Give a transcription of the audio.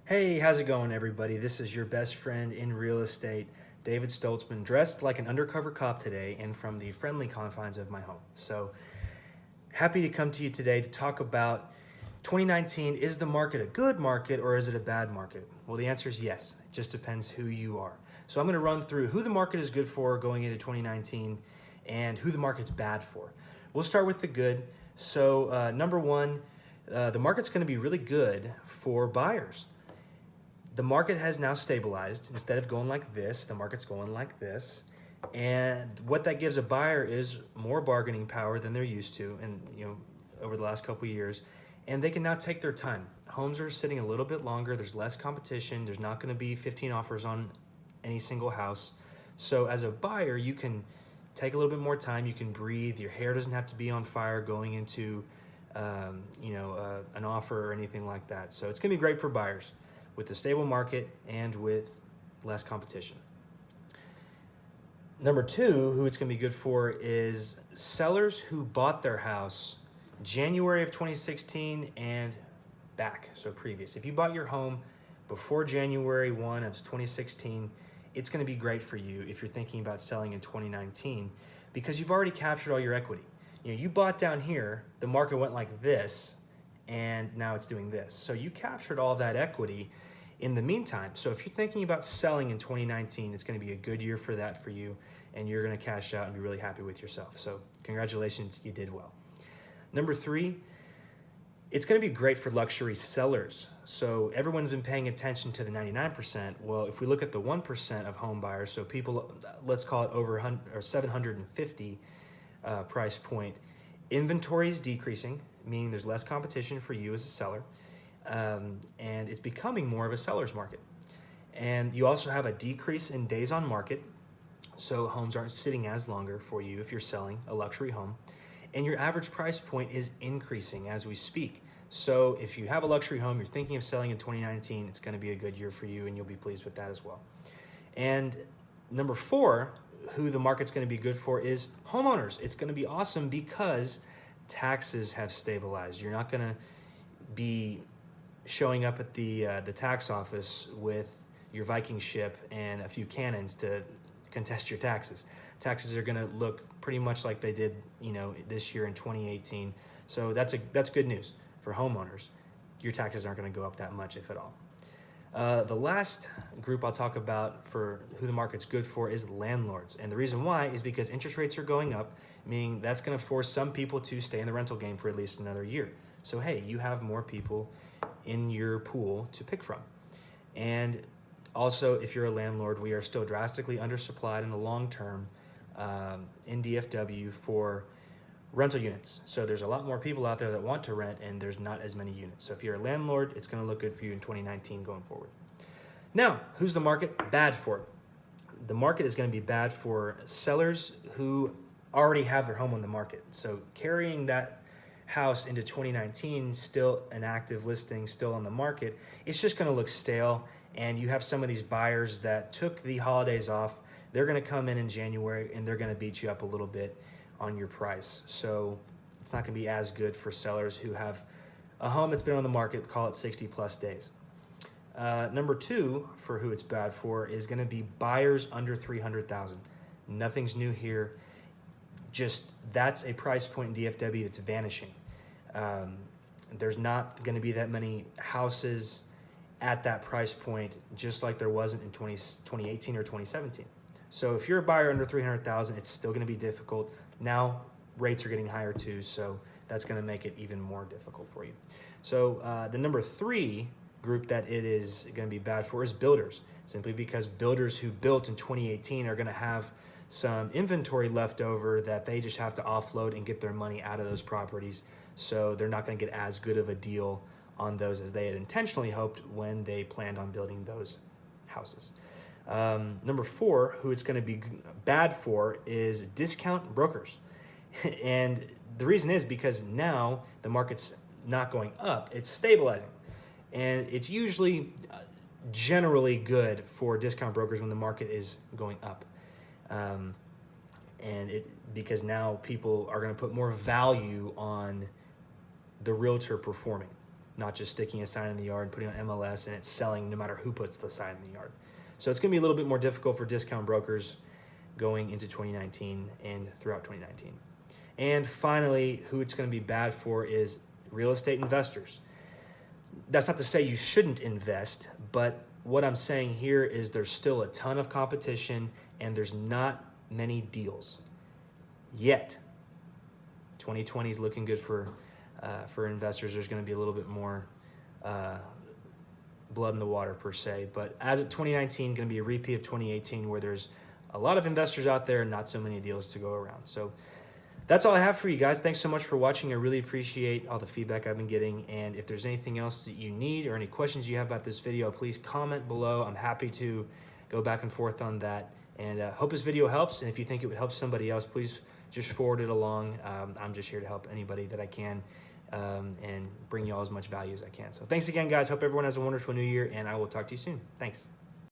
Hey, how's it going, everybody? This is your best friend in real estate, David Stoltzman, dressed like an undercover cop today and from the friendly confines of my home. So, happy to come to you today to talk about 2019. Is the market a good market or is it a bad market? Well, the answer is yes. It just depends who you are. So, I'm going to run through who the market is good for going into 2019 and who the market's bad for. We'll start with the good. So, number one, the market's going to be really good for buyers. The market has now stabilized. Instead of going like this, the market's going like this. And what that gives a buyer is more bargaining power than they're used to, and over the last couple of years. And they can now take their time. Homes are sitting a little bit longer. There's less competition. There's not going to be 15 offers on any single house. So as a buyer, you can take a little bit more time. You can breathe. Your hair doesn't have to be on fire going into an offer or anything like that. So it's going to be great for buyers with a stable market and with less competition. Number two, who it's going to be good for is sellers who bought their house January of 2016 and back, so previous. If you bought your home before January 1 of 2016, it's going to be great for you if you're thinking about selling in 2019 because you've already captured all your equity. You bought down here, the market went like this, and now it's doing this. So you captured all that equity in the meantime. So if you're thinking about selling in 2019, it's going to be a good year for that for you, and you're going to cash out and be really happy with yourself. So congratulations, you did well. Number three, it's going to be great for luxury sellers. So everyone's been paying attention to the 99%. Well, if we look at the 1% of home buyers, so people, let's call it over 750 price point, inventory is decreasing, meaning there's less competition for you as a seller. And it's becoming more of a seller's market. And you also have a decrease in days on market, so homes aren't sitting as longer for you if you're selling a luxury home. And your average price point is increasing as we speak. So if you have a luxury home, you're thinking of selling in 2019, it's going to be a good year for you and you'll be pleased with that as well. And number four, who the market's going to be good for is homeowners. It's going to be awesome because taxes have stabilized. You're not going to be showing up at the tax office with your Viking ship and a few cannons to contest your taxes. Taxes are going to look pretty much like they did, this year in 2018. So that's good news for homeowners. Your taxes aren't going to go up that much, if at all. The last group I'll talk about for who the market's good for is landlords. And the reason why is because interest rates are going up, meaning that's going to force some people to stay in the rental game for at least another year. So hey, you have more people in your pool to pick from. And also, if you're a landlord, we are still drastically undersupplied in the long term in DFW for rental units. So there's a lot more people out there that want to rent and there's not as many units. So if you're a landlord, it's going to look good for you in 2019 going forward. Now, who's the market bad for? The market is going to be bad for sellers who already have their home on the market. So carrying that house into 2019, still an active listing, still on the market, it's just going to look stale. And you have some of these buyers that took the holidays off. They're going to come in January and they're going to beat you up a little bit on your price. So it's not going to be as good for sellers who have a home that's been on the market, call it 60 plus days. Number two, for who it's bad for, is going to be buyers under 300,000. Nothing's new here. Just that's a price point in DFW that's vanishing. There's not going to be that many houses at that price point, just like there wasn't in 2018 or 2017. So if you're a buyer under 300,000, it's still going to be difficult. Now rates are getting higher too, so that's going to make it even more difficult for you. So the number three group that it is going to be bad for is builders, simply because builders who built in 2018 are going to have some inventory left over that they just have to offload and get their money out of those properties. So they're not going to get as good of a deal on those as they had intentionally hoped when they planned on building those houses. Number four, who it's going to be bad for is discount brokers. And the reason is because now the market's not going up, it's stabilizing. And it's usually generally good for discount brokers when the market is going up. Because now people are going to put more value on the realtor performing. not just sticking a sign in the yard and putting it on MLS and it's selling no matter who puts the sign in the yard. So it's going to be a little bit more difficult for discount brokers going into 2019 and throughout 2019. And finally, who it's going to be bad for is real estate investors. That's not to say you shouldn't invest, but what I'm saying here is there's still a ton of competition and there's not many deals yet. 2020 is looking good for investors. There's going to be a little bit more blood in the water per se, but as of 2019, going to be a repeat of 2018 where there's a lot of investors out there and not so many deals to go around. So that's all I have for you guys. Thanks so much for watching. I really appreciate all the feedback I've been getting. And if there's anything else that you need or any questions you have about this video, please comment below. I'm happy to go back and forth on that. And hope this video helps. And if you think it would help somebody else, please just forward it along. I'm just here to help anybody that I can and bring you all as much value as I can. So thanks again, guys. Hope everyone has a wonderful new year, and I will talk to you soon. Thanks.